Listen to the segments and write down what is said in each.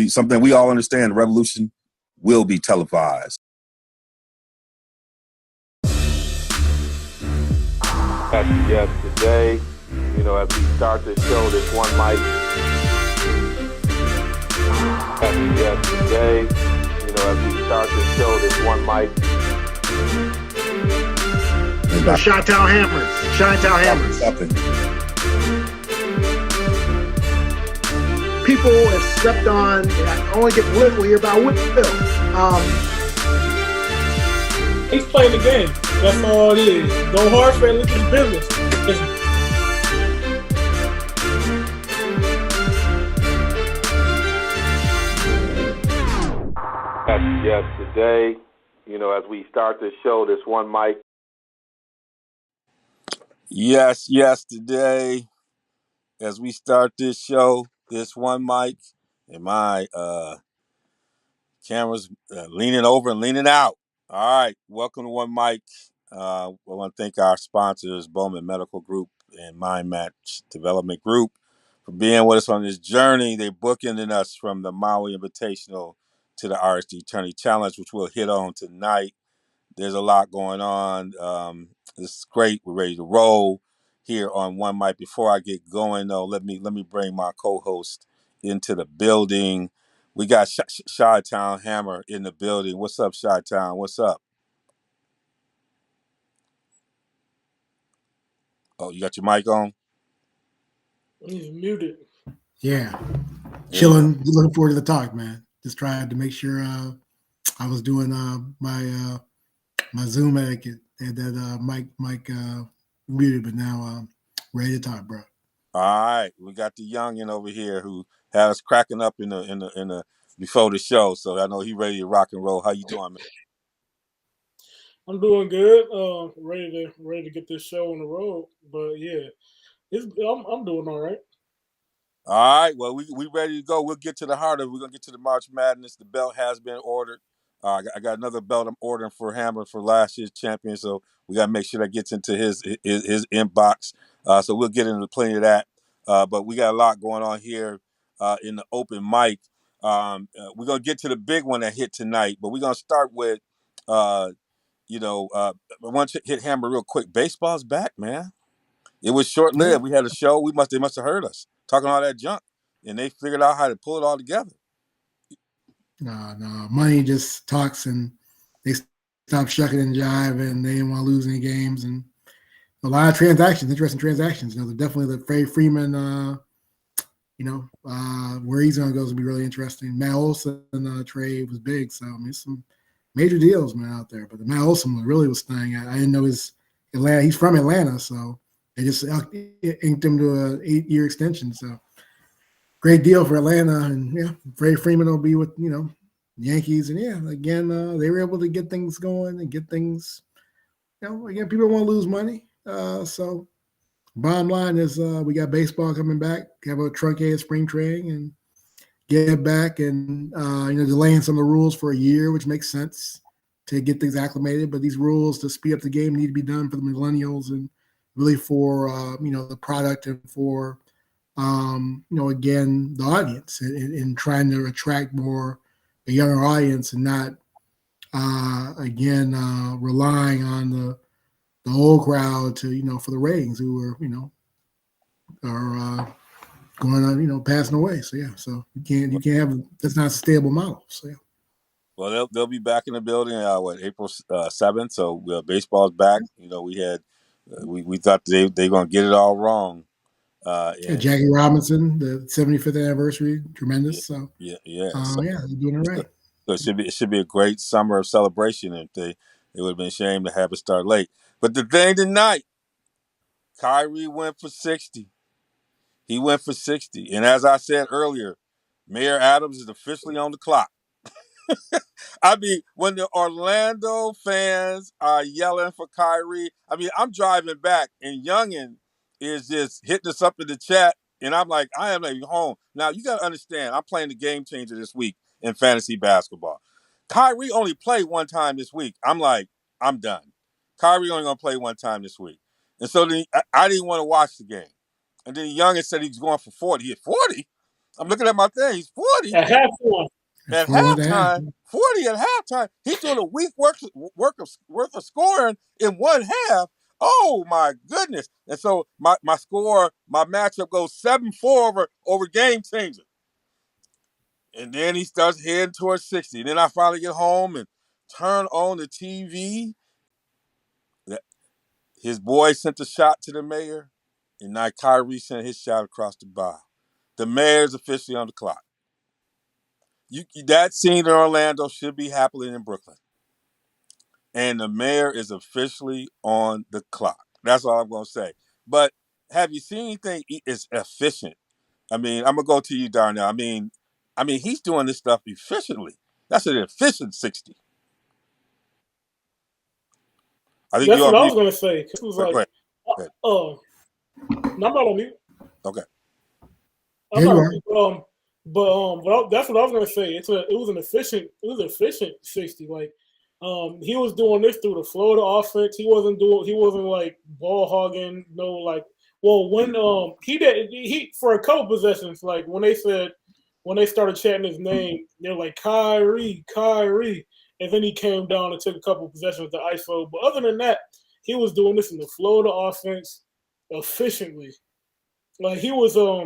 something we all understand, the revolution will be televised. Yes, today, as we start the show, this one mic. Yes, today, as we start the show, this one mic. Chi-Town Hammers. Chi-Town Hammers. People have stepped on, I only get political here about Will. He's playing the game. That's all it is. Go hard for his business. Yes, today, as we start the show, this one mic. Yes, today, as we start this show, this one mic, and my camera's leaning over and leaning out. All right, welcome to One Mic. I want to thank our sponsors, Bowman Medical Group and Mind Match Development Group, for being with us on this journey. They're bookending us from the Maui Invitational to the RSG Tourney Challenge, which we'll hit on tonight. There's a lot going on. This is great. We're ready to roll here on One Mic. Before I get going, though, let me bring my co-host into the building. We got Chi-Town Hammer in the building. What's up, Chi-Town? What's up? Oh, you got your mic on? He's muted. Yeah. Chilling. Looking forward to the talk, man. Just trying to make sure I was doing my Zoom etiquette. Had that mic muted, but now ready to talk, bro. All right. We got the Youngin over here who had us cracking up in the before the show. So I know he's ready to rock and roll. How you doing, man? I'm doing good. Ready to get this show on the road. But yeah, I'm doing all right. All right. Well, we ready to go. We'll get to the heart of it. We're gonna get to the March Madness. The belt has been ordered. I got another belt I'm ordering for Hammer for last year's champion. So we gotta make sure that gets into his inbox. So we'll get into plenty of that. But we got a lot going on here in the open mic. We're gonna get to the big one that hit tonight, but we're gonna start with I want to hit Hammer real quick. Baseball's back, man. It was short lived. We had a show. They must have heard us talking all that junk, and they figured out how to pull it all together. No. Money just talks, and they stop shucking and jiving. They didn't want to lose any games, and a lot of transactions, interesting transactions. They're definitely the Freddie Freeman. Where he's going to go is going to be really interesting. Matt Olson trade was big, so I mean, some major deals, man, out there. But the Matt Olson really was staying. I didn't know his Atlanta. He's from Atlanta, so they just inked him to an 8-year extension. So great deal for Atlanta, and yeah, Freddie Freeman will be with Yankees, and yeah, again they were able to get things going and get things. Again, people want to lose money, so bottom line is we got baseball coming back. Have a truncated spring training and get back, and delaying some of the rules for a year, which makes sense to get things acclimated. But these rules to speed up the game need to be done for the millennials and really for the product and for again the audience and trying to attract more a younger audience and not relying on the old crowd to for the ratings who are going on passing away. So yeah, so you can't have that's not a stable model. So yeah. Well, they'll be back in the building April 7th. So baseball's back. We thought they gonna get it all wrong. Jackie Robinson, the 75th anniversary, tremendous. Yeah. They're doing it right. So it should be a great summer of celebration. If it would have been a shame to have it start late. But the thing tonight, Kyrie went for 60. He went for 60, and as I said earlier, Mayor Adams is officially on the clock. I mean, when the Orlando fans are yelling for Kyrie, I mean, I'm driving back and Youngin is just hitting us up in the chat, and I'm like, I am not even home. Now, you got to understand, I'm playing the game changer this week in fantasy basketball. Kyrie only played one time this week. I'm like, I'm done. Kyrie only going to play one time this week. And so then I didn't want to watch the game. And then Youngin said he was going for 40. He hit 40? I'm looking at my thing. He's 40 At halftime. at 4.5. halftime. 40 at halftime. He's doing a week worth of scoring in one half. Oh my goodness! And so my matchup goes 7-4 over Game Changer. And then he starts heading towards 60. And then I finally get home and turn on the TV. His boy sent a shot to the mayor, and now Kyrie sent his shot across the bow. The mayor's officially on the clock. That scene in Orlando should be happening in Brooklyn. And the mayor is officially on the clock. That's all I'm going to say. But have you seen anything? It's efficient. I mean, I'm going to go to you, Darnell. I mean, he's doing this stuff efficiently. That's an efficient 60. I think That's you what all I was gonna say. It was Go like, ahead. no, I'm not on mute. Okay. I'm Yeah, not you on are. mute. That's what I was gonna say. It was an efficient 60. Like, he was doing this through the flow of the offense. He wasn't like ball hogging. No, like, well, when he for a couple possessions, like when they started chanting his name, they're like Kyrie, Kyrie. And then he came down and took a couple possessions to ISO. But other than that, he was doing this in the flow of the offense efficiently. Like he was I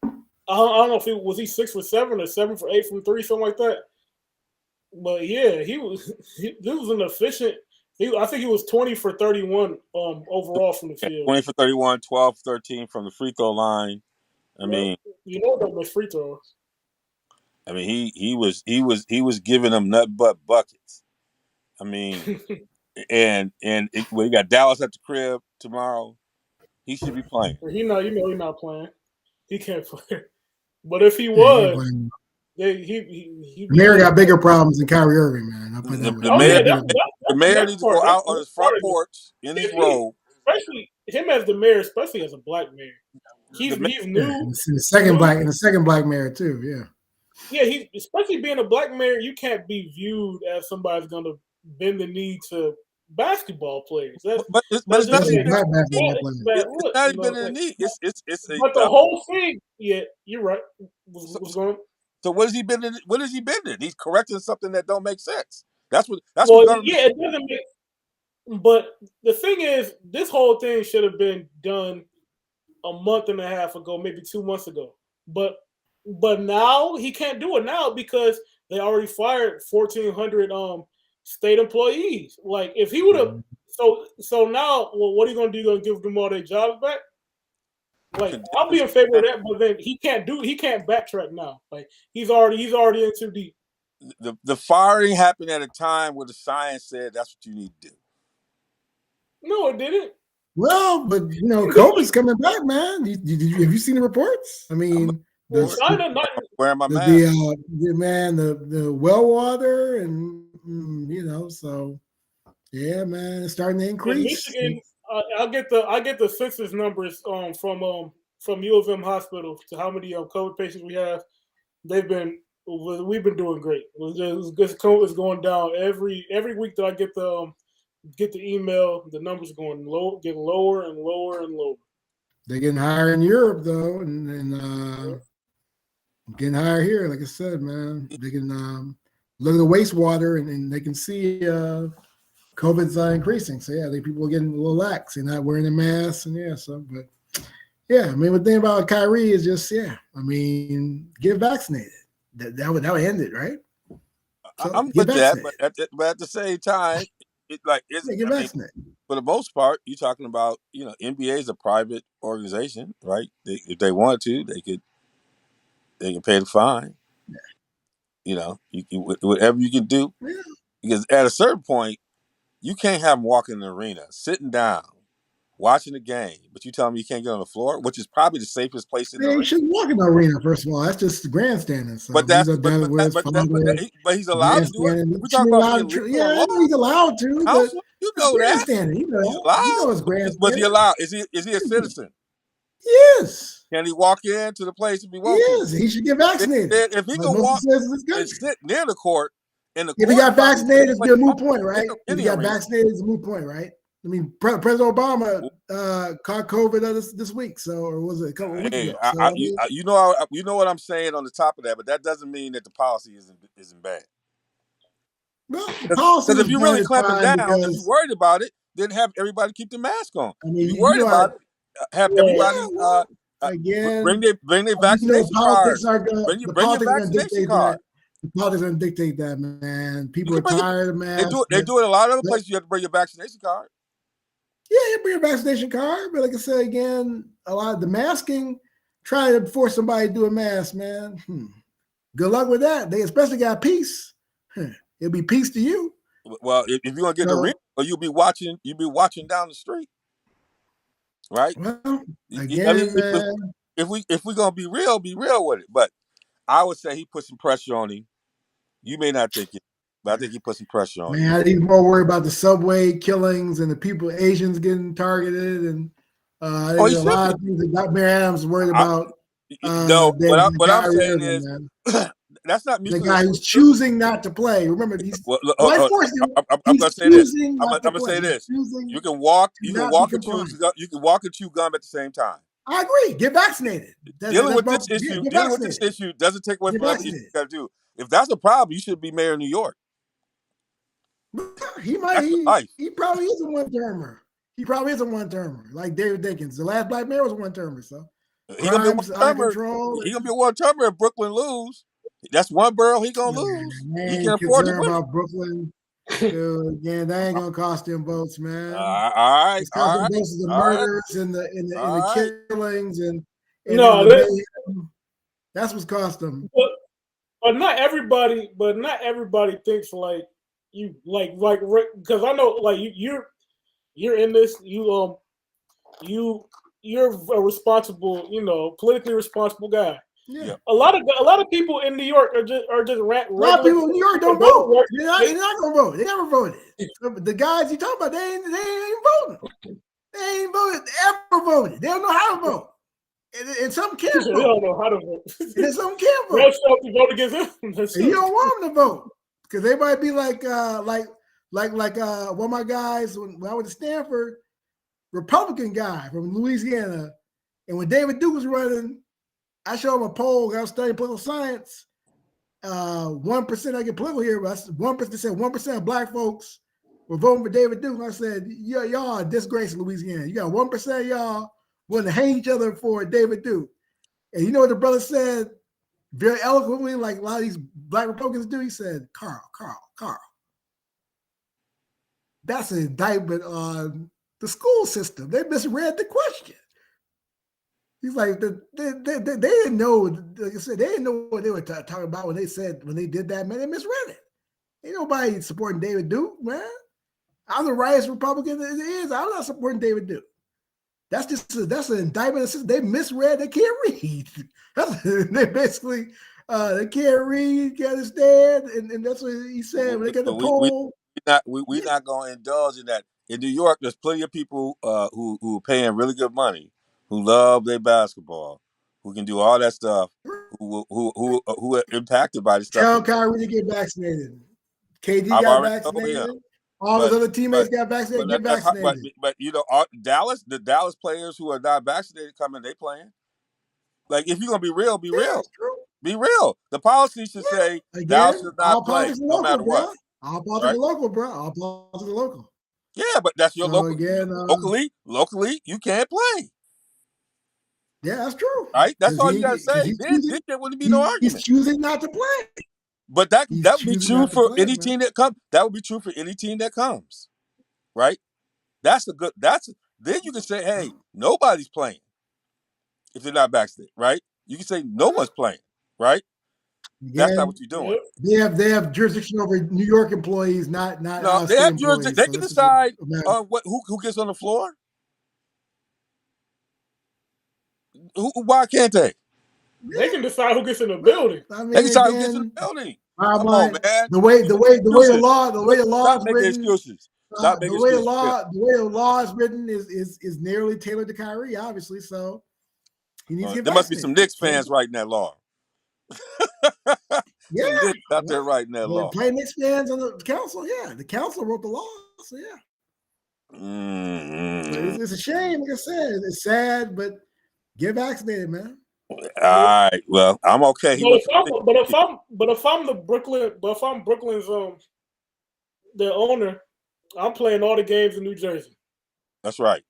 don't know if was he 6 for 7 or 7 for 8 from 3, something like that. But yeah, this was an efficient. I think he was 20 for 31 overall from the field. 20 for 31, 12, 13 from the free throw line. I mean, don't miss free throws. I mean, he was giving them nut butt buckets. I mean, we got Dallas at the crib tomorrow. He should be playing. He's not playing. He can't play. But if he Yeah, was, the mayor got bigger problems than Kyrie Irving, man. I'll put that The mayor needs to go out on his front porch in his robe. Especially him as the mayor, especially as a black mayor. He's new. And the second black mayor too, yeah. Yeah, especially being a black mayor, you can't be viewed as somebody's going to bend the knee to basketball players. But it's not even a knee. But the whole thing, yeah, you're right. So what is he bending? What is he bending? He's correcting something that don't make sense. That's what. It doesn't make. But the thing is, this whole thing should have been done a month and a half ago, maybe 2 months ago. But now he can't do it now because they already fired 1,400 state employees. Like if he would have, so now, well, what are you gonna do? You gonna give them all their jobs back? Like I'll be in favor of that, but then he can't backtrack now. Like he's already in too deep. The firing happened at a time where the science said that's what you need to do. No, it didn't. Well, but COVID's coming back, man. Have you seen the reports? I mean, wearing my mask. The well water and so yeah, man, it's starting to increase. In Michigan, I get the census numbers from U of M hospital to how many COVID patients we have. We've been doing great. It's going down every week that I get the email. The numbers are getting lower and lower and lower. They're getting higher in Europe though, and getting higher here. Like I said, man, they can look at the wastewater and they can see COVID's increasing. So yeah, people are getting a little lax and not wearing their masks and but yeah, I mean, the thing about Kyrie is just get vaccinated. That would end it, right? So I'm with that, but at the same time, get vaccinated. For the most part, you're talking about NBA is a private organization, right? If they wanted to, they can pay the fine. Yeah. Whatever you can do, because at a certain point, you can't have them walking in the arena, sitting down, watching the game, but you tell them you can't get on the floor, which is probably the safest place in the arena. You shouldn't walk in the arena, first of all. That's just grandstanding. So but he's allowed to do it. We're talking about he's allowed to. Counsel, you know that. He's allowed. It's grandstanding. Was he allowed? Is he a citizen? Yes. Can he walk into the place if he wants? Yes, he should get vaccinated. If he can walk and sit near the court, if he got vaccinated, it's a moot point, right? If he got vaccinated, it's a moot point, right? I mean, President Obama caught COVID this week, so or was it a couple of weeks ago? So, you know what I'm saying on the top of that, but that doesn't mean that the policy isn't bad. Well, the policy Because if you're really clamping down, because, if you're worried about it, then have everybody keep the mask on. I mean, if you're worried about it, have everybody again bring their vaccination card. Bring your vaccination card. The politics are going to dictate that, man. People are tired of masks. They do it in a lot of other places. You have to bring your vaccination card. Yeah, you bring your vaccination card, but like I said again, a lot of the masking, trying to force somebody to do a mask, man. Good luck with that. They especially got peace. It'll be peace to you. Well, if you're gonna get the real, you'll be watching down the street, right? Well, again, man. If we're gonna be real with it. But I would say he put some pressure on him. You may not think it, but I think he put some pressure on him. Man, I think he's more worried about the subway killings and the people, Asians getting targeted, and I think a lot of things that Dr. Mayor Adams is worried about. What I'm saying is that's not me. The guy who's choosing not to play. Remember, I'm going to say this. I'm going to say this. You can walk and chew gum at the same time. I agree. Get vaccinated. Dealing with this issue doesn't take away from what you got to do. If that's a problem, you should be mayor of New York. He probably is a one-termer. He probably is a one-termer, like David Dinkins. The last black mayor was a one-termer, so he's gonna be a one-termer if Brooklyn lose. That's one borough he gonna lose. He can afford to win. About Brooklyn. Dude, again, that ain't gonna cost him votes, man. All right. It's costing votes of the murders and the killings and that's what's cost them. But not everybody thinks like you, like because I know like you're in this, you're a responsible, politically responsible guy. Yeah. A lot of people in New York are just a lot of people in New York don't vote. They're not gonna vote. They never voted. The guys you talking about, they ain't voting. They ain't voted. Ever voted. They don't know how to vote. And some can't vote. They don't know how to vote. And some can't vote. They'll show up to vote against him. And you don't want them to vote because they might be like one of my guys when I went to Stanford, Republican guy from Louisiana, and when David Duke was running, I showed him a poll. I was studying political science. 1%, I get political here, but 1%, they said 1% of black folks were voting for David Duke. I said, y'all are a disgrace in Louisiana. You got 1% of y'all willing to hang each other for David Duke. And you know what the brother said very eloquently, like a lot of these black Republicans do? He said, Carl, that's an indictment on the school system. They misread the question. He's like, they didn't know, like I said, they didn't know what they were talking about when they did that, man. They misread it. Ain't nobody supporting David Duke, man. I'm the rightest Republican it is. I'm not supporting David Duke. That's an indictment. They misread. They can't read. They basically they can't read, can't understand, and that's what he said when they got the poll. We're not going to indulge in that. In New York, there's plenty of people who are paying really good money, who love their basketball, who can do all that stuff, who are impacted by the stuff. Tell Kyrie to get vaccinated. KD got vaccinated. All his other teammates got vaccinated. Get vaccinated. But the Dallas players who are not vaccinated coming, they playing. Like if you're gonna be real, be real. Be real. The policy should say Dallas should not play no matter what. All politics are local, bro. All politics are local. Yeah, but that's your local. Again, locally, you can't play. Yeah, that's true. Right? That's all you gotta say. Then there wouldn't be no argument. He's choosing not to play. But that would be true for any team that comes. That would be true for any team that comes. Right? Then you can say, hey, nobody's playing if they're not vaccinated, right? You can say no one's playing, right? Again, that's not what you're doing. They have jurisdiction over New York employees, not no. They have jurisdiction. They can decide who gets on the floor. Why can't they? They can decide who gets in the building. I mean, they can decide who gets in the building. Come on, man. The way the law is written. Excuses. The way the law is written is nearly tailored to Kyrie, obviously. So he needs to get there must be some Knicks fans writing that law. Yeah, out there writing that law. Play Knicks fans on the council. Yeah, the council wrote the law. So yeah. Mm-hmm. It's a shame. Like I said, it's sad, but get vaccinated, man. All right. Well, I'm okay. He But went if for I'm 60. Brooklyn's the owner, I'm playing all the games in New Jersey. That's right.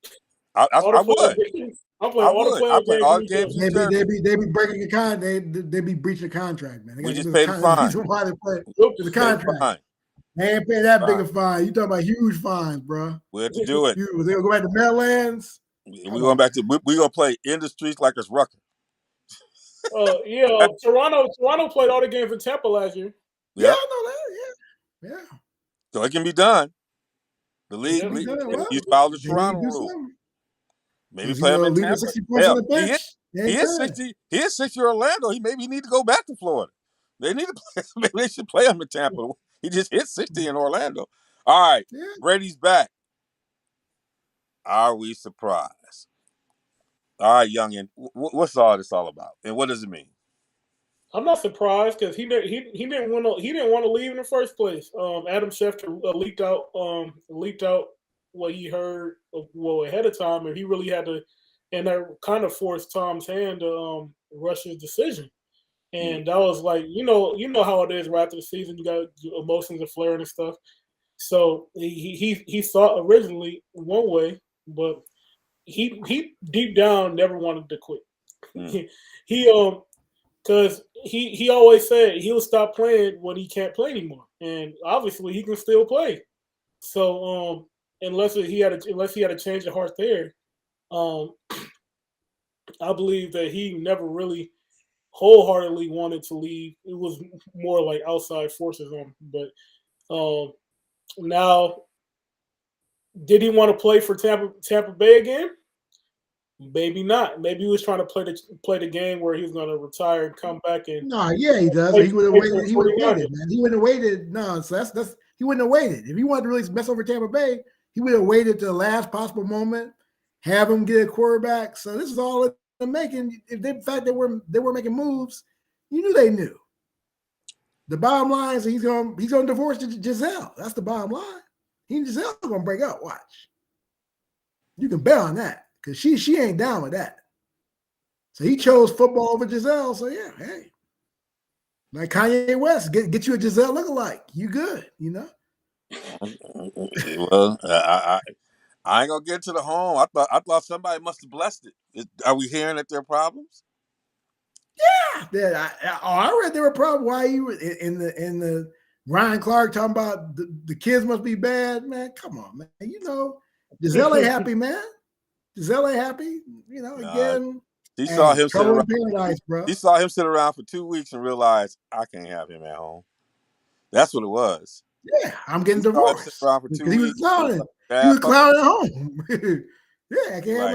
I, I, All the I playoff would. games. I'm playing I all the would. I playoff play games in all New the games Jersey. in Jersey. They be breaking a con. They be breaching a contract, man. We just There's paid the a fine. reason why they play. Yep. There's a Paid the contract. fine. They ain't paying that big Fine. a fine. You talking about huge fines, bro? We had to do it. They gonna go back to Meadowlands. We're going back to. We're gonna play in the streets like it's Rucker. Toronto played all the games in Tampa last year. Yeah, Yep. I know that. Yeah. So it can be done. The It can league, be done. Well, you follow the they need Toronto to do rule. something. Maybe Because, play him in leaving Tampa. 60 points on Hell, the bench. he is 60. He is 60 Orlando. He maybe need to go back to Florida. They need to play. Maybe they should play him in Tampa. He just hit 60 in Orlando. All right, Yeah. Brady's back. Are we surprised? All right, Youngin, what's all this all about, and what does it mean? I'm not surprised because he didn't want to leave in the first place. Adam Schefter leaked out what he heard ahead of time, and he really had to, and that kind of forced Tom's hand to rush his decision. And that was like, you know how it is right after the season, you got emotions and flaring and stuff. So he thought originally one way, but he deep down never wanted to quit. he because he always said he'll stop playing when he can't play anymore, and obviously he can still play. So unless he had a change of heart there, I believe that he never really wholeheartedly wanted to leave. It was more like outside forces on him. But now, did he want to play for Tampa Bay again? Maybe not. Maybe he was trying to play the game where he was going to retire and come back and. No, yeah, he does. He would have waited. He would have waited, man. He wouldn't have waited. No, so that's he wouldn't have waited. If he wanted to really mess over Tampa Bay, he would have waited to the last possible moment, have him get a quarterback. So this is all they're making. If they, in fact they were making moves, you knew they knew. The bottom line is he's gonna divorce Giselle. That's the bottom line. He and Giselle are gonna break up. Watch. You can bet on that. Because she ain't down with that. So he chose football over Giselle. So yeah, hey. Like Kanye West, get you a Giselle lookalike. You good, you know? Well, I ain't gonna get to the home. I thought somebody must have blessed it. Are we hearing that there are problems? Yeah. I read there were problems. Why you in the Ryan Clark talking about the kids must be bad, man. Come on, man. You know, Giselle ain't happy, man. Giselle ain't happy. You know, again. She saw him sit around. Paradise, bro. He saw him sit around for 2 weeks and realized I can't have him at home. That's what it was. Yeah, I'm getting divorced. He was clowning. He was clowning at home. Yeah, I can't have him at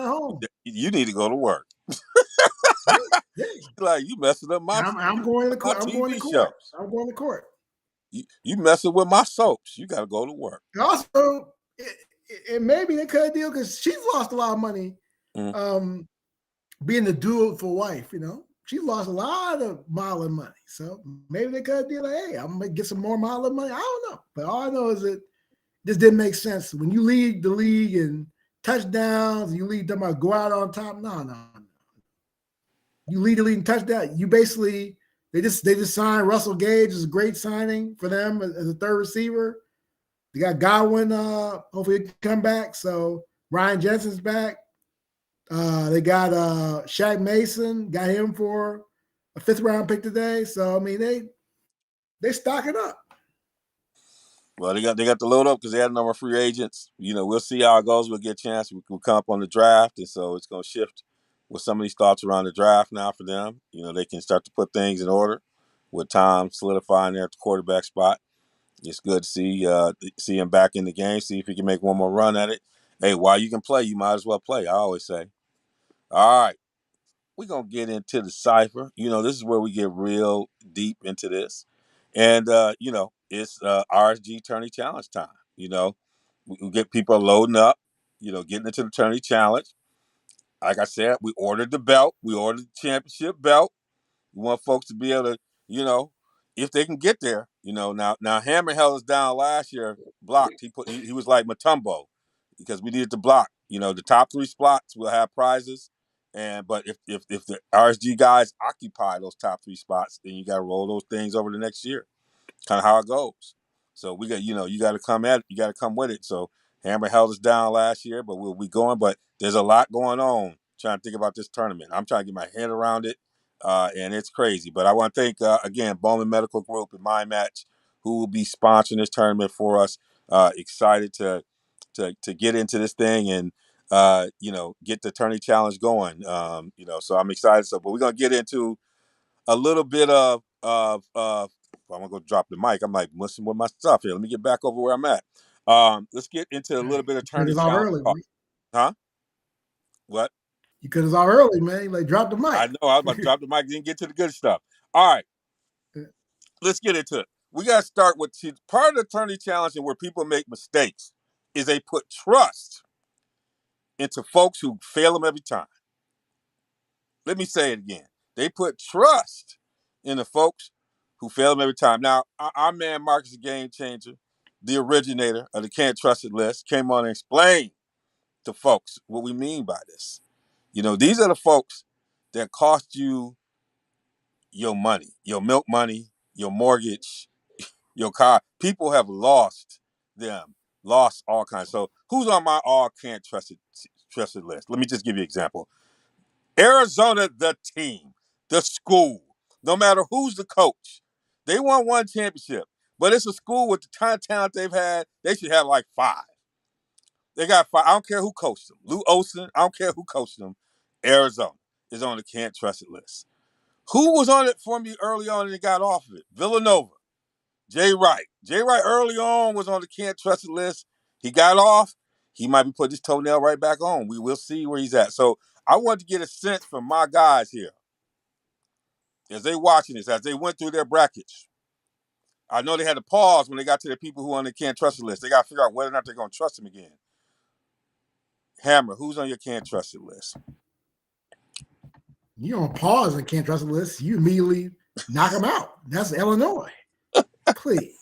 home. You need to go to work. Yeah. Like you messing up my. I'm going to court. I'm going to court. You messing with my soaps. You got to go to work. Also, it maybe they cut a deal because she's lost a lot of money. Being the dutiful wife, you know, she lost a lot of modeling money. So maybe they cut a deal like, hey, I'm gonna get some more modeling money. I don't know, but all I know is that this didn't make sense. When you lead the league in touchdowns, you lead them go out on top. No. You lead the league in touchdown. You basically they just signed Russell Gage as a great signing for them as a third receiver. They got Godwin, hopefully he can come back. So Ryan Jensen's back. They got Shaq Mason, got him for a 5th round pick today. So I mean they stocking up. Well, they got to load up because they had a number of free agents. You know, we'll see how it goes. We'll get a chance. We'll come up on the draft, and so it's going to shift with some of these thoughts around the draft now for them. You know, they can start to put things in order with Tom solidifying there at the quarterback spot. It's good to see him back in the game. See if he can make one more run at it. Hey, while you can play, you might as well play. I always say. All right, we're going to get into the cipher. You know, this is where we get real deep into this. And, you know, it's RSG Tourney Challenge time. You know, we get people loading up, you know, getting into the Tourney Challenge. Like I said, we ordered the belt. We ordered the championship belt. We want folks to be able to, you know, if they can get there, now Hammer held us down last year, blocked. He was like Mutombo because we needed to block. The top 3 spots will have prizes, but if the RSG guys occupy those top 3 spots, then you got to roll those things over the next year. Kind of how it goes. So we got, you got to come at it. You got to come with it. So Hammer held us down last year, but we'll be going. But there's a lot going on. Trying to think about this tournament. I'm trying to get my head around it, and it's crazy. But I want to thank again Bowman Medical Group and My Match, who will be sponsoring this tournament for us. Excited to get into this thing and get the tourney challenge going. So I'm excited. But we're gonna get into a little bit of I'm gonna go drop the mic. I'm like messing with my stuff here. Let me get back over where I'm at. Let's get into a little bit of You cut tourney us off challenge. early, man. Huh? What? You cut us off early, man. Like, drop the mic. I know. I was about to drop the mic. Didn't get to the good stuff. All right. Let's get into it. We got to start with part of the tourney challenge and where people make mistakes is they put trust into folks who fail them every time. Let me say it again. They put trust in the folks who fail them every time. Now, our man Marcus, the game changer, the originator of the Can't Trust It List, came on and explained to folks what we mean by this. These are the folks that cost you your money, your milk money, your mortgage, your car. People have lost them, lost all kinds. So who's on my all can't trust it list? Let me just give you an example. Arizona, the team, the school, no matter who's the coach, they won 1 championship, but it's a school with the kind of talent they've had, they should have like 5. They got 5. I don't care who coached them. Lou Olson, I don't care who coached them. Arizona is on the Can't Trust It list. Who was on it for me early on and they got off of it? Villanova. Jay Wright. Jay Wright early on was on the Can't Trust It list. He got off. He might be putting his toenail right back on. We will see where he's at. So I want to get a sense from my guys here as they watching this, as they went through their brackets. I know they had to pause when they got to the people who on the Can't Trust It list. They got to figure out whether or not they're going to trust him again. Hammer, who's on your Can't Trust It list? You don't pause and Can't Trust It list. You immediately knock them out. That's Illinois. Please.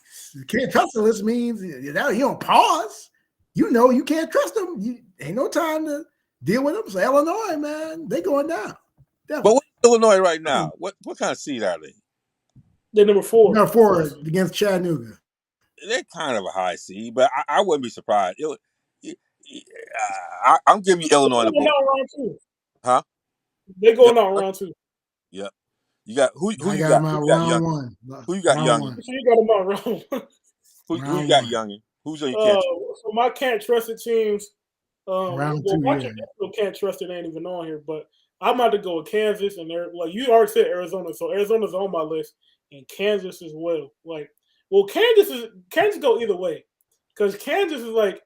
Can't Trust It list means you don't pause. You can't trust them. Ain't no time to deal with them. So Illinois, man, they going down. Definitely. But what's Illinois right now? What kind of seed are they? They're number 4. Number 4 against Chattanooga. They're kind of a high seed, but I wouldn't be surprised. I'm giving you Illinois the book. Round 2. Huh? They're going out round 2. Yep. You got who I you got? Who you got round Youngin? 1. Who you got Youngin? So you got them out round 1. Who you got Youngin? Who's on your Can't Trust? So my Can't Trust It teams. Round 2. My Can't Trust It ain't even on here, but I'm about to go with Kansas, and they're like you already said Arizona, so Arizona's on my list, and Kansas as well. Kansas go either way, because Kansas is like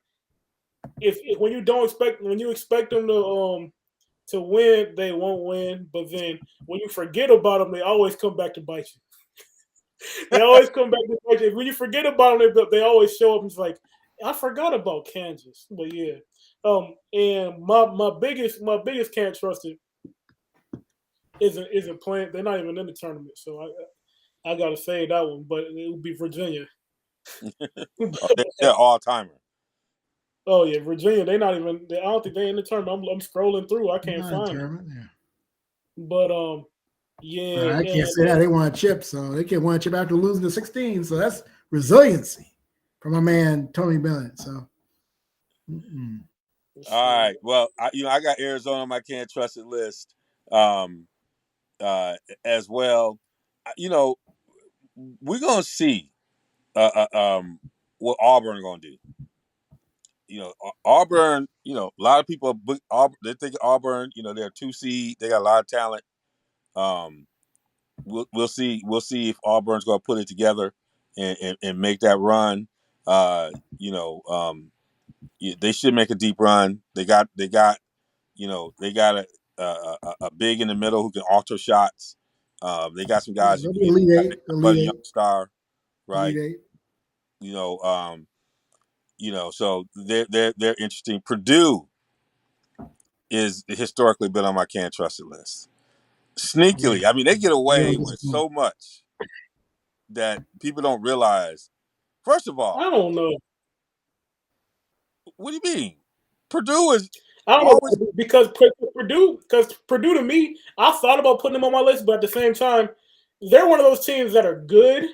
if when you expect them to win, they won't win, but then when you forget about them, they always come back to bite you. They always come back to bite you. When you forget about them, they always show up and it's like, I forgot about Kansas. But yeah. And my biggest Can't Trust It isn't playing. They're not even in the tournament, so I gotta say that one. But it would be Virginia. They're all timer. Oh yeah, Virginia. They're not even. I don't think they're in the tournament. I'm scrolling through. I can't find them. Yeah. But yeah. I can't say that they want a chip, so they can't want a chip after losing to 16. So that's resiliency from my man Tony Bennett. So. All right. Well, I got Arizona on my Can't Trust It list as well. We're gonna see what Auburn gonna do. Auburn. A lot of people they think Auburn. They're a 2 seed. They got a lot of talent. We'll see. We'll see if Auburn's gonna put it together and make that run. They should make a deep run. They got a big in the middle who can alter shots. They got some guys who can Elite young star, right? So they're interesting. Purdue is historically been on my Can't Trust It list. Sneakily, I mean, they get away with so much. that people don't realize. First of all, I don't know. what do you mean? Purdue is I don't always know because Purdue to me, I thought about putting them on my list, but at the same time, they're one of those teams that are good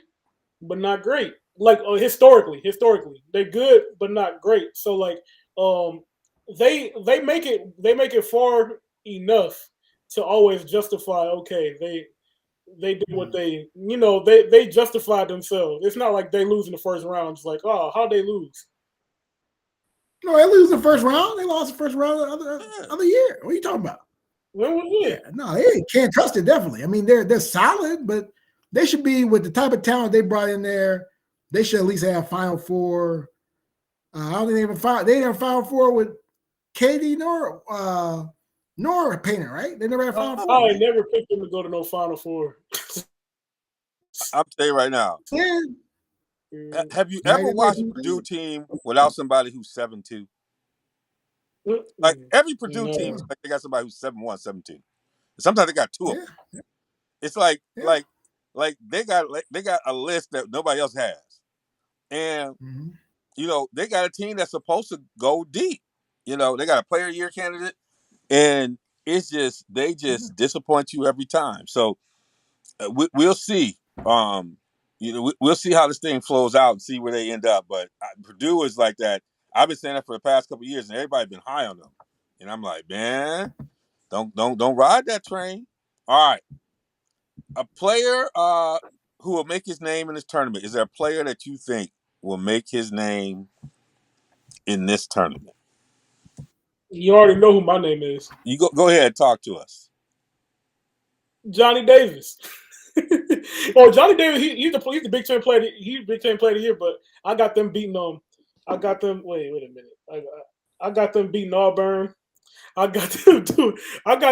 but not great. Like historically, they're good but not great. So like, they make it far enough to always justify. Okay, they did what they justified themselves. It's not like they lose in the first round. It's like, oh, how'd they lose? No, they lose the first round. They lost the first round the other year. What are you talking about? When was it? Yeah, no, they can't trust it. Definitely. I mean, they're solid, but they should be with the type of talent they brought in there. They should at least have Final Four. I don't think they even found. They didn't have Final Four with KD nor Painter, right? They never had Final Four. I right? never picked them to go to no Final Four. I'm telling you right now. Yeah. Have you Back ever in watched a the Purdue team without somebody who's 7'2"? Like every Purdue team, like they got somebody who's 7'1", 7'2". Sometimes they got two of them. Yeah. It's like they got a list that nobody else has, and they got a team that's supposed to go deep. They got a player of the year candidate, and it's just they just disappoint you every time. So we'll see. We'll see how this thing flows out and see where they end up. But Purdue is like that. I've been saying that for the past couple of years, and everybody's been high on them. And I'm like, man, don't ride that train. All right, a player who will make his name in this tournament. Is there a player that you think will make his name in this tournament? You already know who my name is. You go ahead and talk to us. Johnny Davis. Oh, Johnny Davis, he's the Big Ten player. He's the Big Ten player of the year, but I got them beating I got them. Wait a minute. I got them beating Auburn. I got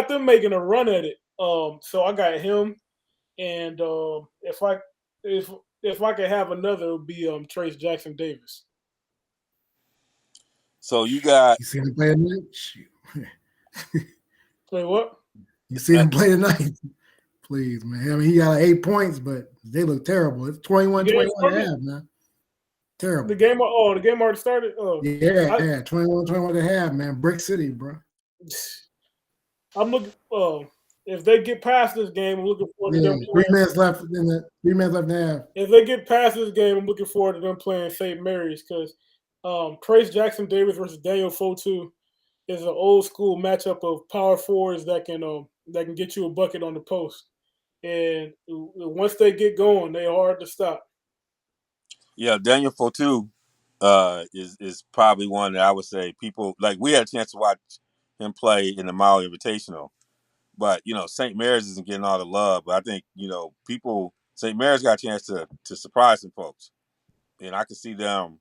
them making a run at it. So I got him, and if I could have another, it would be Trace Jackson Davis. So you got. You see him play tonight? Wait, what? You see him play tonight? Please, man. I mean, he got 8 points, but they look terrible. It's 21-21 and a half, man. Terrible. The game already started? Yeah, 21-21 and a half, man. Brick City, bro. I'm looking if they get past this game, I'm looking forward to them playing. 3 minutes left in the 3 minutes left and a half. If they get past this game, I'm looking forward to them playing St. Mary's because Trace Jackson Davis versus Daniel Fotu is an old school matchup of power forwards that can get you a bucket on the post. And once they get going, they're hard to stop. Yeah, Daniel Fotu is probably one that I would say people like. We had a chance to watch him play in the Mile Invitational, but St. Mary's isn't getting all the love. But I think St. Mary's got a chance to surprise some folks, and I can see them.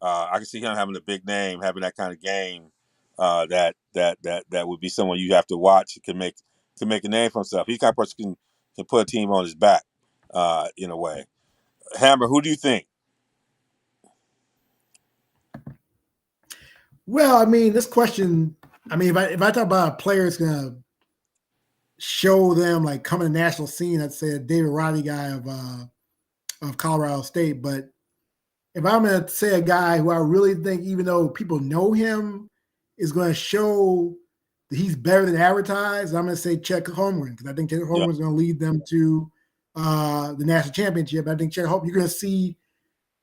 I can see him having a big name, having that kind of game. That would be someone you have to watch can make a name for himself. He's the kind of person can put a team on his back in a way. Hammer, who do you think? Well, I mean, this question. I mean, if I talk about a player that's gonna show them like coming to the national scene, I'd say a David Roddy guy of Colorado State. But if I'm gonna say a guy who I really think, even though people know him, is going to show that he's better than advertised, I'm going to say Chet Holmgren, because I think Chet Holmgren is going to lead them to the national championship. I think you're going to see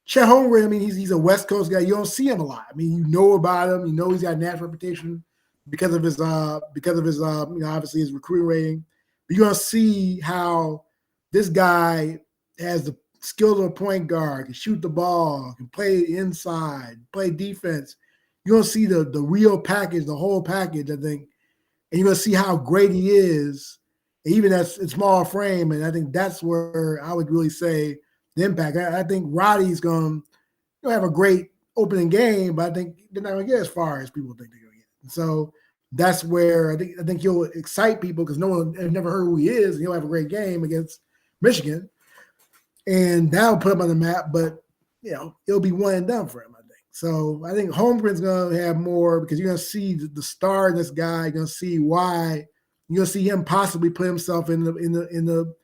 Chet Holmgren. I mean, he's a West Coast guy. You don't see him a lot. I mean, you know about him. You know he's got a national reputation because of his obviously his recruiting rating. But you're going to see how this guy has the skill of a point guard, can shoot the ball, can play inside, play defense. You're going to see the real package, the whole package, I think. And you're going to see how great he is, even at small frame. And I think that's where I would really say the impact. I think Roddy's going to have a great opening game, but I think they're not going to get as far as people think they're going to get. And so that's where I think he'll excite people because no one has never heard who he is. And he'll have a great game against Michigan. And that'll put him on the map, but, it'll be one and done for him. So I think Holmgren's going to have more because you're going to see the star in this guy. You're going to see why. You're going to see him possibly put himself in the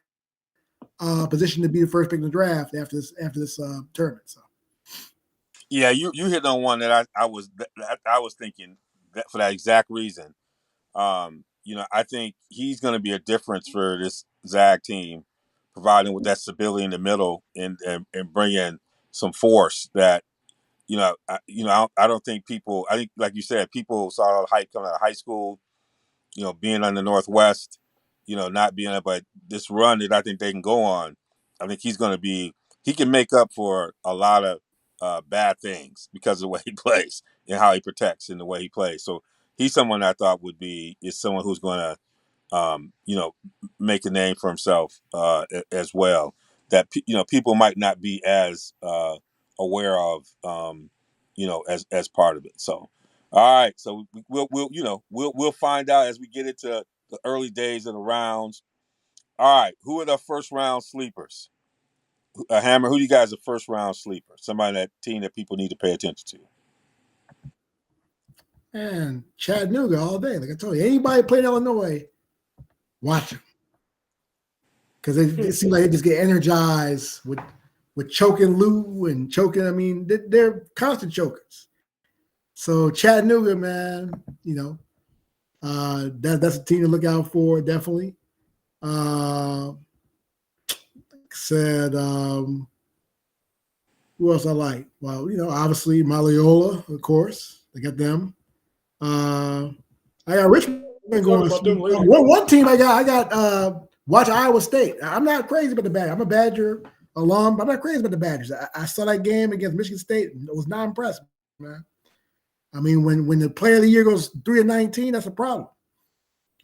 position to be the first pick in the draft after this tournament. So. Yeah, you hit on one that I was thinking that for that exact reason. I think he's going to be a difference for this Zag team, providing with that stability in the middle and bringing some force that I don't think people. I think, like you said, people saw all the hype coming out of high school. Being on the Northwest, not being up, but this run that I think they can go on, I think he's going to be. He can make up for a lot of bad things because of the way he plays and how he protects and the way he plays. So he's someone I thought is someone who's going to make a name for himself as well. That people might not be as aware of, as part of it. So, all right. So we'll find out as we get into the early days of the rounds. All right. Who are the first round sleepers? Hammer. Who do you guys are first round sleeper? Somebody that team that people need to pay attention to. And Chattanooga all day. Like I told you, anybody playing Illinois, watch them. Because it seems like they just get energized with choking Lou and choking. I mean, they're constant chokers. So Chattanooga, man, that's a team to look out for, definitely. Like I said, who else I like? Well, obviously Loyola, of course. They got them. I got Richmond going. One team I got watch Iowa State. I'm not crazy about the Badgers. I'm a Badger alum, but I'm not crazy about the Badgers. I saw that game against Michigan State. It was not impressive, man. I mean, when the player of the year goes 3-19, that's a problem.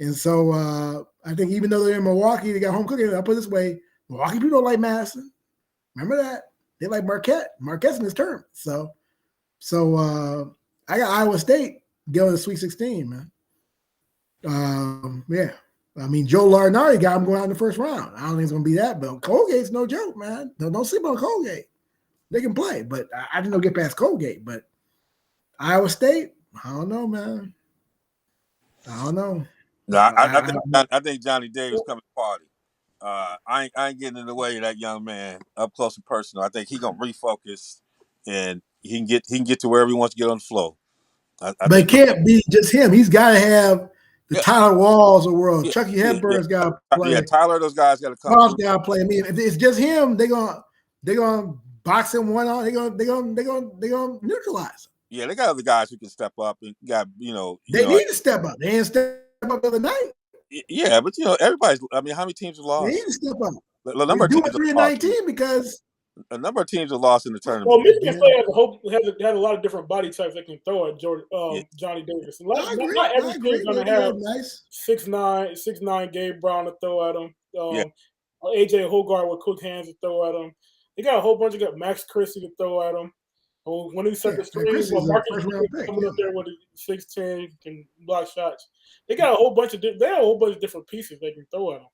And so I think even though they're in Milwaukee, they got home cooking. I'll put it this way: Milwaukee people don't like Madison. Remember that? They like Marquette. Marquette's in his term. So I got Iowa State going to the Sweet 16, man. Yeah. I mean, Joe Larinari got him going out in the first round. I don't think it's going to be that, but Colgate's no joke, man. Don't sleep on Colgate. They can play, but I didn't know get past Colgate. But Iowa State, I don't know, man. I don't know. No, I think Johnny Davis coming to party. I ain't getting in the way of that young man up close and personal. I think he gonna refocus and he can get to wherever he wants to get on the floor. But it can't be just him. He's got to have the Tyler Walls of the world. Yeah, Chucky Hepburn's got to play. Yeah, Tyler, those guys got to come. Walls got to play. I mean, if it's just him, they're gonna box him one on. They're gonna neutralize him. Yeah, they got other guys who can step up and they need to step up. They didn't step up the other night. Yeah, but everybody's. I mean, how many teams have lost? They need to step up. The number of teams 3-19 because a number of teams have lost in the tournament. Well, Michigan State has a lot of different body types they can throw at Johnny Davis. Not every team's going to have 6'9" Gabe Brown to throw at him. AJ Hogarth with quick hands to throw at him. They got a whole bunch of Max Christie to throw at him. When he set the screen, Marcus coming up there with a 6'10" can block shots. They got a whole bunch of different pieces they can throw at him.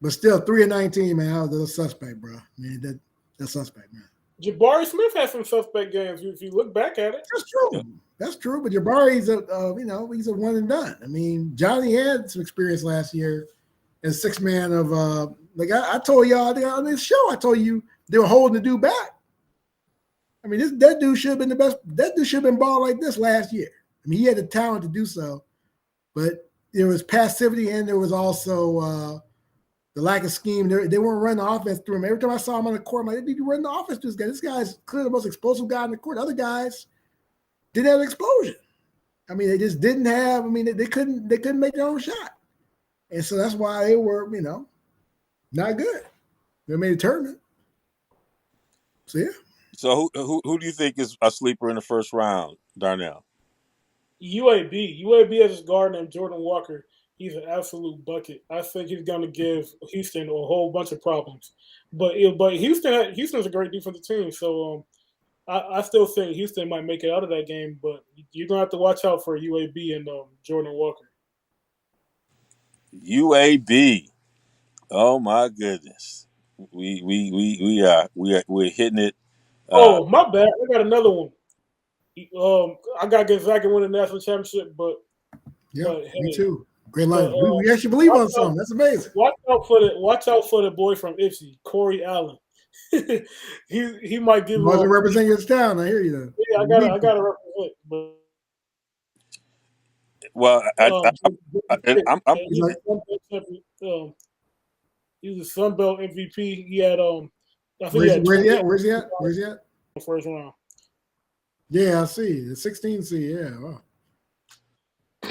But still, 3-19, man. That's a suspect, bro. I mean, that's suspect, man. Jabari Smith has some suspect games. If you look back at it, that's true. That's true. But Jabari's he's a one and done. I mean, Johnny had some experience last year as sixth man of I told y'all on this show. I told you they were holding the dude back. I mean, that dude should have been the best. That dude should have been ball like this last year. I mean, he had the talent to do so, but there was passivity and there was also the lack of scheme. They weren't running the offense through him. Every time I saw him on the court, I'm like, they need to run the offense through this guy. This guy's clearly the most explosive guy on the court. Other guys didn't have an explosion. I mean, they just didn't have. I mean, they couldn't make their own shot, and so that's why they were, not good. They made a tournament. So yeah. So who do you think is a sleeper in the first round, Darnell? UAB has this guard named Jordan Walker. He's an absolute bucket. I think he's going to give Houston a whole bunch of problems. But Houston's a great defensive team, so I still think Houston might make it out of that game. But you're going to have to watch out for UAB and Jordan Walker. UAB, oh my goodness, we're hitting it. Oh my bad, I got another one. I got Gonzaga win the national championship, but me too. Great line. But, We actually believe on something. That's amazing. Watch out for the boy from Ipsy, Corey Allen. he might give You you wasn't a representing his town. I hear you. Though. yeah. I gotta represent, but Well, He's like, he was a Sun Belt MVP. He had I think he had where's he 28 at? Where's he at? Where's he at? first round. Yeah, I see. The 16 seed. Yeah. Wow.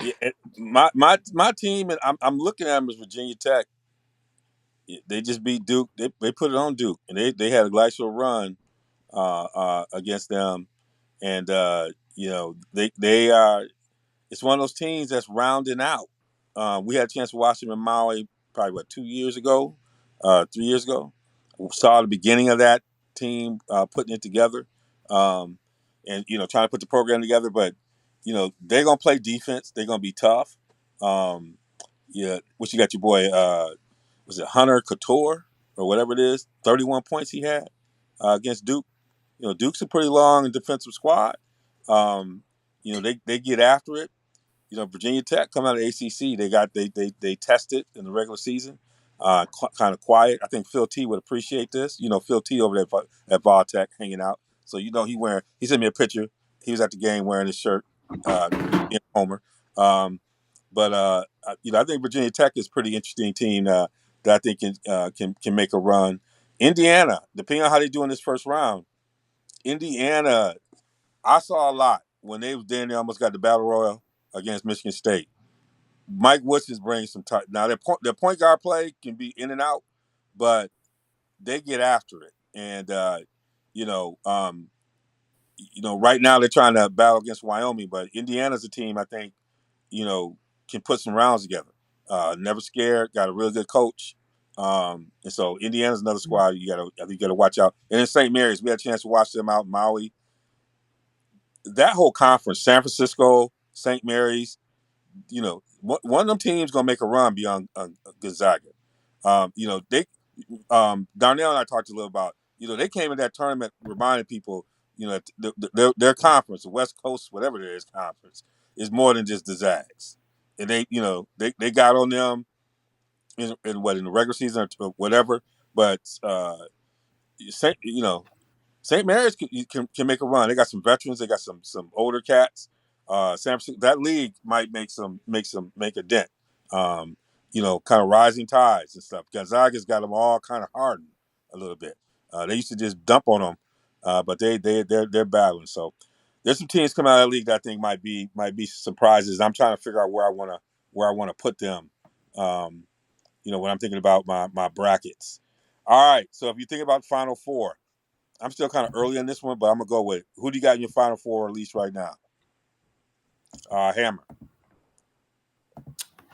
yeah, my team, and I'm looking at them as Virginia Tech. They just beat Duke. They put it on Duke, and they had a glacial run against them, and they are. It's one of those teams that's rounding out. We had a chance to watch them in Maui probably 2 years ago, 3 years ago. We saw the beginning of that team putting it together, and trying to put the program together. But they're gonna play defense. They're gonna be tough. Yeah, what you got your boy? Was it Hunter Couture or whatever it is? 31 points he had against Duke. Duke's a pretty long and defensive squad. They get after it. Virginia Tech come out of ACC. They tested in the regular season, kind of quiet. I think Phil T would appreciate this. Phil T over there at Vol Tech hanging out. So he sent me a picture. He was at the game wearing his shirt, in Homer. I think Virginia Tech is a pretty interesting team that I think can make a run. Indiana, depending on how they do in this first round, Indiana, I saw a lot when they was there. They almost got the battle royal against Michigan State. Mike Woods is bringing some time. Now their point guard play can be in and out, but they get after it. And right now they're trying to battle against Wyoming, but Indiana's a team I think can put some rounds together. Never scared. Got a really good coach. And so Indiana's another squad I think you got to watch out. And then St. Mary's, we had a chance to watch them out in Maui. That whole conference, San Francisco, St. Mary's, one of them teams gonna make a run beyond Gonzaga. Darnell and I talked a little about. They came in that tournament reminding people, their conference, the West Coast, whatever it is, conference is more than just the Zags, and they got on them in the regular season or whatever, but St. Mary's can make a run. They got some veterans. They got some older cats. San Francisco, that league might make a dent. Kind of rising tides and stuff. Gonzaga's got them all kind of hardened a little bit. They used to just dump on them, but they're battling. So there's some teams coming out of the league that I think might be surprises. I'm trying to figure out where I want to put them. When I'm thinking about my brackets. All right. So if you think about Final Four. I'm still kind of early on this one, but I'm gonna go with who do you got in your Final Four at least right now? Hammer.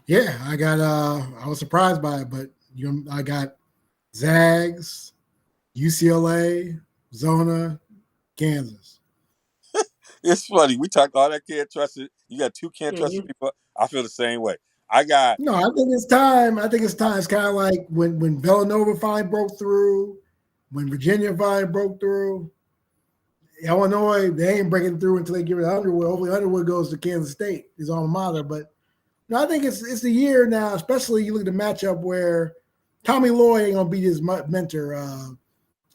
Yeah, I got. I was surprised by it, but I got Zags, UCLA, Zona, Kansas. It's funny. We talked all that Can't Trust It. You got two Can't Trust It people. I feel the same way. I think it's time. It's kind of like when Villanova finally broke through, when Virginia finally broke through. Illinois, they ain't breaking through until they give it to Underwood. Hopefully Underwood goes to Kansas State, his alma mater. But I think it's the year now, especially you look at the matchup where Tommy Lloyd ain't gonna beat his mentor,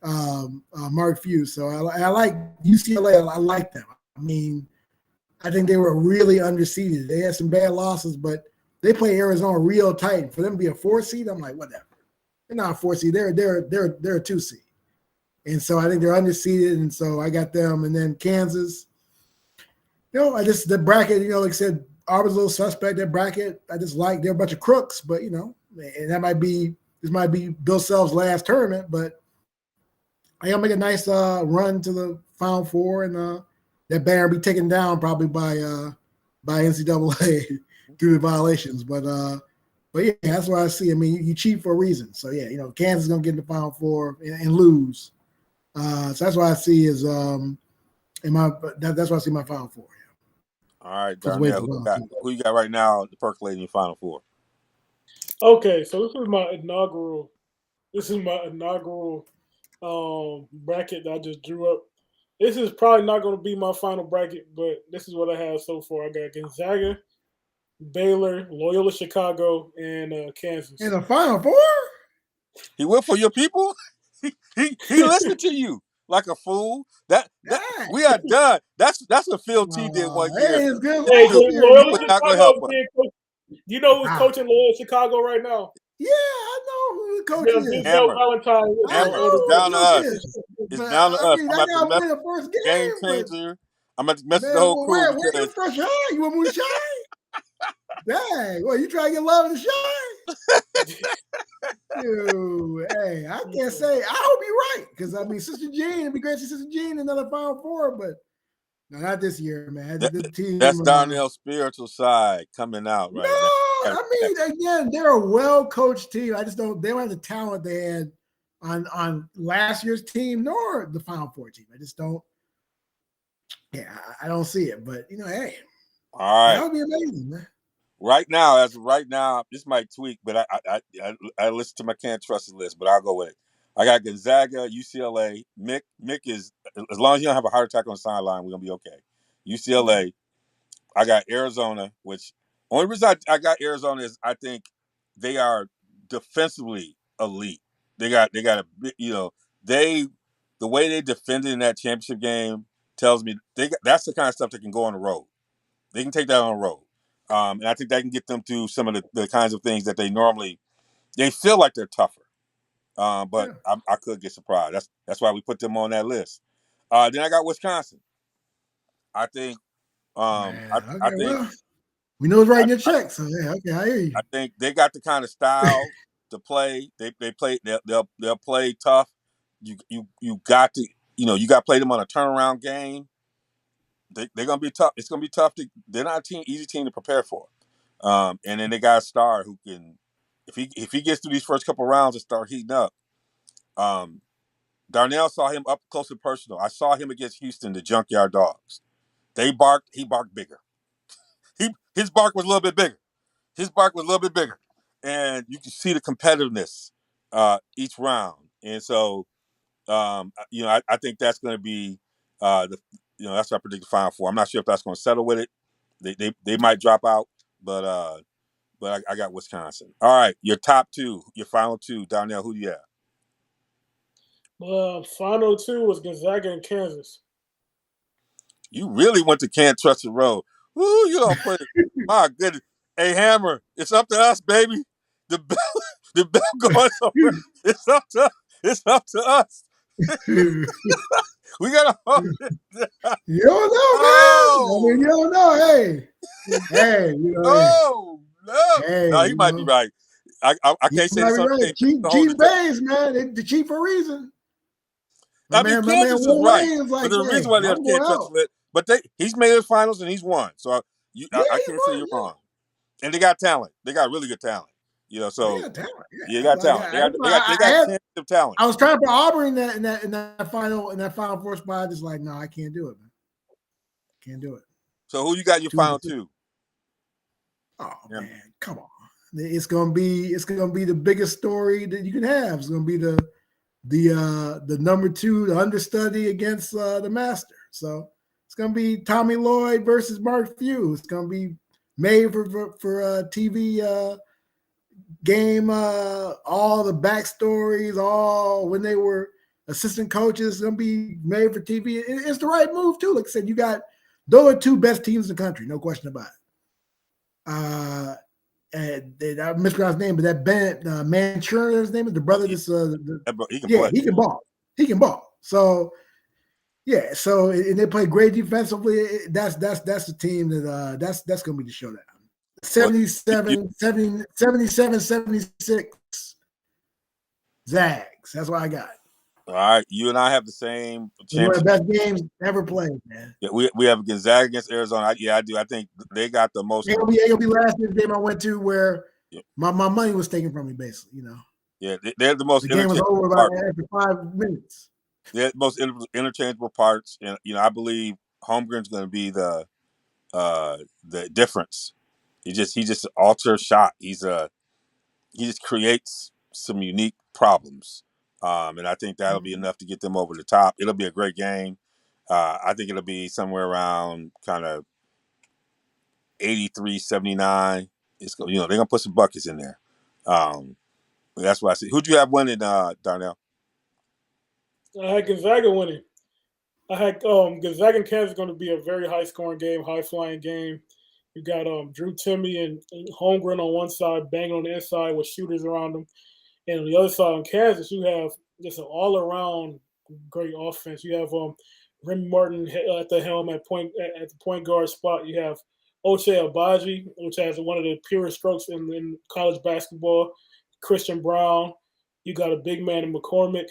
Mark Few. So I like UCLA. I like them. I mean, I think they were really underseeded. They had some bad losses, but they play Arizona real tight. For them to be a 4 seed, I'm like, whatever. They're not a 4 seed. They're a 2 seed. And so I think they're underseeded, and so I got them. And then Kansas, the bracket, like I said, Auburn's a little suspect, that bracket. I just like, they're a bunch of crooks, but, and this might be Bill Self's last tournament, but I gotta make a nice run to the Final Four, and that banner will be taken down probably by NCAA through the violations. But yeah, that's what I see. I mean, you cheat for a reason. So yeah, Kansas is gonna get in the Final Four and lose. So that's what I see is that's what I see my Final Four. Yeah. All right, Darnell, who you got right now to percolate in your Final Four? Okay, so this is my inaugural bracket that I just drew up. This is probably not going to be my final bracket, but this is what I have so far. I got Gonzaga, Baylor, Loyola-Chicago, and Kansas. In the Final Four? He went for your people. He listened to you like a fool. That Dang. we are done. That's what Phil T did one year. Hey, it's good He Hey, last knew year, he man. was not going to Loyola-Chicago help is us. being coached. Do you know who's Ah. coaching Loyola-Chicago right now? Yeah, I know who the coach Yeah, is. Big Hammer. Bell Valentine is I the Hammer. know It's who down the to coach us. is. It's But down to us. I I'm about to gotta mess win the first game game. But changer. I'm about to mess with man, the whole well, crew where your because first shine? You want me to shine? Dang, well, you trying to get love to shine? Dude, hey, I can't say. I hope you're right, because I mean, Sister Jean, it'd be great to see Sister Jean in another Final Four, but no, not this year, man. The team. that's Darnell's spiritual side coming out No, right now. I mean, again, they're a well-coached team. I just don't. They don't have the talent they had on last year's team, nor the Final Four team. I just don't. Yeah, I don't see it. But hey, All right. that would be amazing, man. Right now, as of right now, this might tweak, but I listen to my Can't Trust It list, but I'll go with it. I got Gonzaga, UCLA. Mick is, as long as you don't have a heart attack on the sideline, we're gonna be okay. UCLA. I got Arizona, which only reason I got Arizona is I think they are defensively elite. They got a they the way they defended in that championship game tells me that's the kind of stuff that can go on the road. They can take that on the road. And I think that can get them through some of the kinds of things that they feel like they're tougher. But Yeah. I could get surprised. That's why we put them on that list. Then I got Wisconsin. I think Man, I okay, think well, we know it's writing your check, so yeah, okay, I hear you. I think they got the kind of style to play. They play they'll play tough. You got to you got to play them on a turnaround game. They're gonna be tough. It's gonna be tough. They're not easy team to prepare for. And then they got a star who can, if he gets through these first couple rounds and start heating up. Darnell saw him up close and personal. I saw him against Houston, the Junkyard Dogs. He barked bigger. His bark was a little bit bigger. And you can see the competitiveness each round. And so, I think that's going to be that's what I predict the Final Four. I'm not sure if that's going to settle with it. They might drop out, but I got Wisconsin. All right, your top two, your final two, Darnell. Who do you have? Final two was Gonzaga and Kansas. You really went to Can't Trust It Road. Woo, you don't put it. My goodness. Hey, Hammer, it's up to us, baby. The bell going somewhere. It's up to us. We gotta hold it down. You don't know, man. I mean, you don't know. Hey, No. hey, No, he might be right. I can't say this on right. tape. Cheap Bays, man. They cheap for a reason. My man Kansas is Will right, Wayne's like, but the hey, reason why they I'm can't going trust out. it, but he's made the finals and he's won. So Yeah, I he can't say won, you're yeah. wrong. And they got talent. They got really good talent. They So got talent. you Yeah, got talent. They got championship talent. I was trying to put Auburn in that final four spot. Just like, no, I can't do it, man. Can't do it. So who you got your final two? Oh man, come on! It's gonna be the biggest story that you can have. It's gonna be the number two, the understudy against the master. So it's gonna be Tommy Lloyd versus Mark Few. It's gonna be made for TV game. All the backstories, all when they were assistant coaches, it's gonna be made for TV. It's the right move too. Like I said, you got those are two best teams in the country, no question about it. And I mispronounced his name, but that Ben Manchurian, his name is the brother. He can play. He can ball. He can ball. So yeah. So and they play great defensively. That's the team that's going to be the showdown. 77, 76 Zags. That's what I got. All right, you and I have the same One of the best games ever played, man. Yeah, we have Gonzaga against Arizona. I do. I think they got the most. It'll be last year's game I went to where my money was taken from me, basically. Yeah, they're the most. The game was over after 5 minutes. They're the most interchangeable parts, and I believe Holmgren's going to be the difference. He just alters shot. He just creates some unique problems, and I think that'll be enough to get them over the top. It'll be a great game. I think it'll be somewhere around kind of 83-79. It's they're gonna put some buckets in there. That's why I say. Who'd you have winning, Darnell? I had Gonzaga winning. I had Gonzaga and Kansas going to be a very high scoring game, high flying game. You got Drew Timmy and Holmgren on one side, banging on the inside with shooters around them, and on the other side on Kansas, you have just an all around great offense. You have Remy Martin at the helm at the point guard spot. You have Ochai Agbaji, which has one of the purest strokes in college basketball. Christian Brown. You got a big man in McCormick.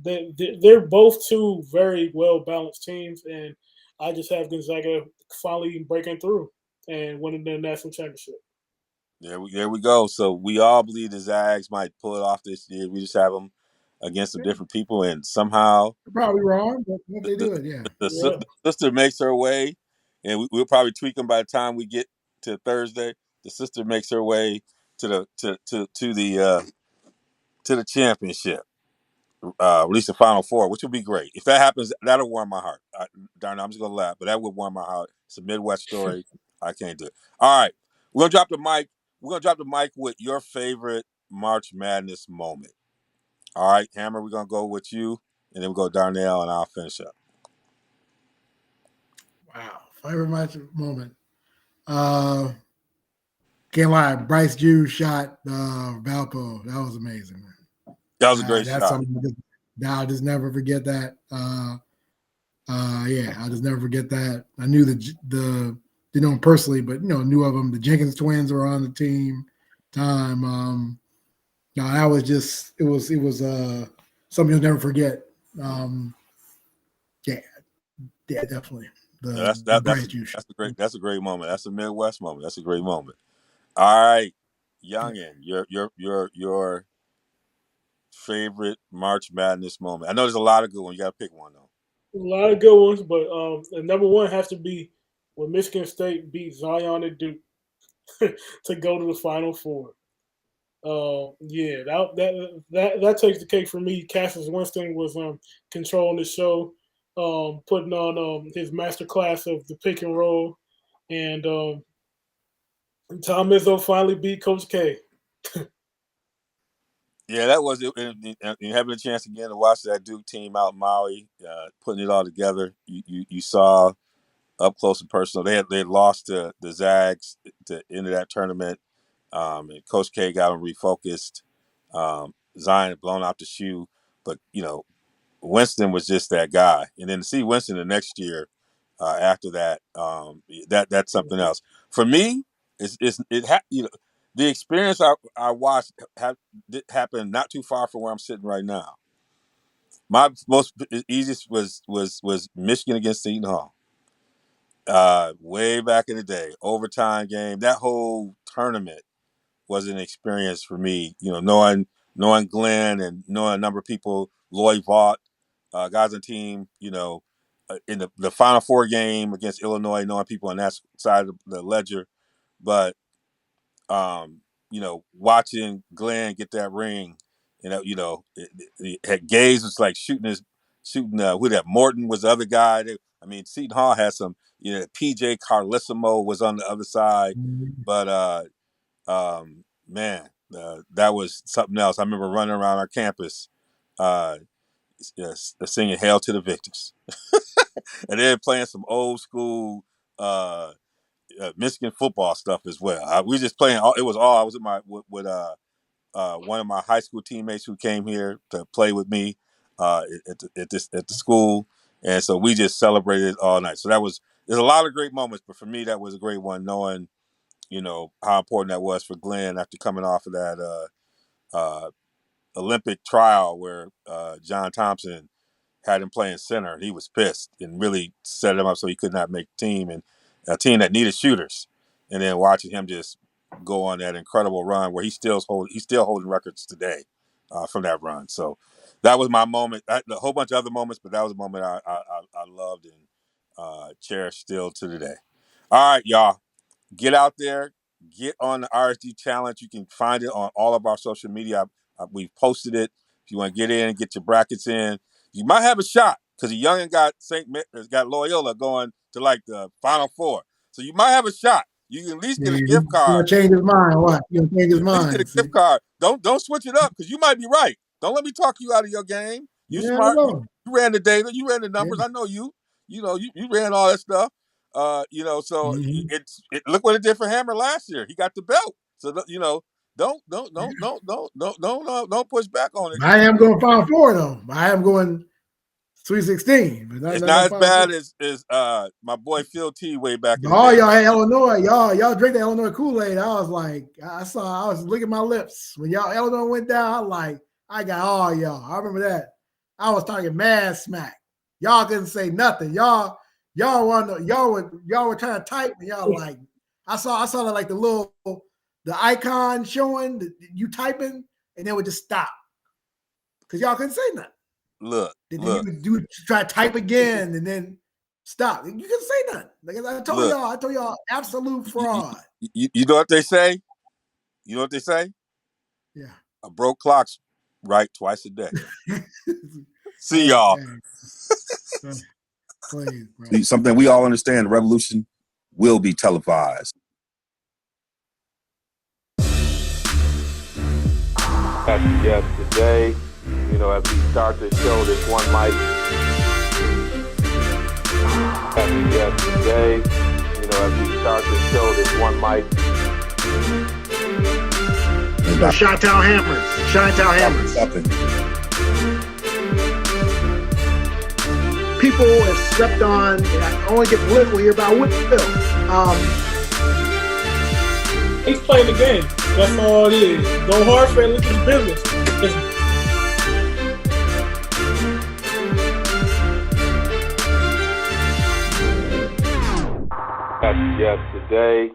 They're both two very well balanced teams, and I just have Gonzaga finally breaking through and winning the national championship. There we go. So we all believe the Zags might pull it off this year. We just have them against some different people, and somehow You're probably wrong, but if they do it, yeah. the sister makes her way, and we'll probably tweak them by the time we get to Thursday. The sister makes her way to the championship, at least the Final Four, which would be great. If that happens, that'll warm my heart. Darn, I'm just gonna laugh, but that would warm my heart. It's a Midwest story. I can't do it. All right, we're gonna drop the mic. We're gonna drop the mic with your favorite March Madness moment. All right, Hammer, we're gonna go with you, and then we go Darnell, and I'll finish up. Wow, favorite match moment. Can't lie, Bryce Jew shot Valpo. That was amazing, man. That was a great that's shot. Something I'll just never forget that. Yeah, I'll just never forget that. I knew didn't know him personally, but knew of him. The Jenkins twins were on the team. No, that was just it was something you'll never forget. Yeah, definitely. That's a great moment. That's a Midwest moment. That's a great moment. All right, Youngin, your favorite March Madness moment. I know there's a lot of good ones. You got to pick one though. A lot of good ones, but the number one has to be when Michigan State beat Zion and Duke to go to the Final Four. Yeah, that takes the cake for me. Cassius Winston was controlling the show, putting on his master class of the pick and roll, and Tom Izzo finally beat Coach K. Yeah, that was it. And having a chance again to watch that Duke team out in Maui, putting it all together. You saw up close and personal. They had lost to the Zags to end of that tournament, and Coach K got them refocused. Zion had blown out the shoe, but Winston was just that guy. And then to see Winston the next year after that, that's something else. For me, the experience I watched happened not too far from where I'm sitting right now. My most easiest was Michigan against Seton Hall. Way back in the day, overtime game. That whole tournament was an experience for me. Knowing Glenn and knowing a number of people, Lloyd Vaught, guys on the team. In the Final Four game against Illinois, knowing people on that side of the ledger, but watching Glenn get that ring, Gaze was like shooting. Who that Morton was the other guy. Seton Hall had some. PJ Carlissimo was on the other side, but man, that was something else. I remember running around our campus, singing "Hail to the Victors," and then playing some old school Michigan football stuff as well. We just playing. I was with one of my high school teammates who came here to play with me at the school, and so we just celebrated all night. So there's a lot of great moments, but for me that was a great one, knowing how important that was for Glenn after coming off of that Olympic trial where John Thompson had him playing center, and he was pissed and really set him up so he could not make the team, and a team that needed shooters. And then watching him just go on that incredible run where he's still holding records today from that run. So that was my moment. A whole bunch of other moments, but that was a moment I loved and cherish still to today. All right, y'all. Get out there, get on the RSG challenge. You can find it on all of our social media. We've posted it. If you want to get in and get your brackets in, you might have a shot because the Youngin got St. got Loyola going to like the Final Four. So you might have a shot. You can at least get a gift He's gonna card. change his mind. What? He's gonna change his At least mind. get a See? gift card. Don't switch it up because you might be right. Don't let me talk you out of your game. You Yeah, smart. no. You ran the data. You ran the numbers. Yeah. I know you. You ran all that stuff. So Mhm. look what it did for Hammer last year. He got the belt. So don't push back on it. I am going 5-4 though. I am going Sweet 16, but It's not no not as 5-4. bad as my boy Phil T way back in the Oh, day. y'all had Illinois. Y'all drink the Illinois Kool-Aid. I was like, I was licking my lips. When y'all Illinois went down, I was like, I got all y'all. I remember that. I was talking mad smack. Y'all couldn't say nothing. Y'all were trying to type, and y'all like, I saw like the icon showing you typing, and then would just stop. Because y'all couldn't say nothing. Look. You would try to type again and then stop. You can say nothing. Like I told y'all, absolute fraud. You know what they say? You know what they say? Yeah. A broke clock's right twice a day. See y'all. Please, bro. Something we all understand, the revolution will be televised. Yes, today, as we start the show, this one mic. Yes, today, as we start the show, this one mic. Chi-Town Hammers. Chi-Town Hammers. People have slept on. I only get political here about Will. He's playing the game. That's all it is. Go hard for it. Look at his business. Yes, today,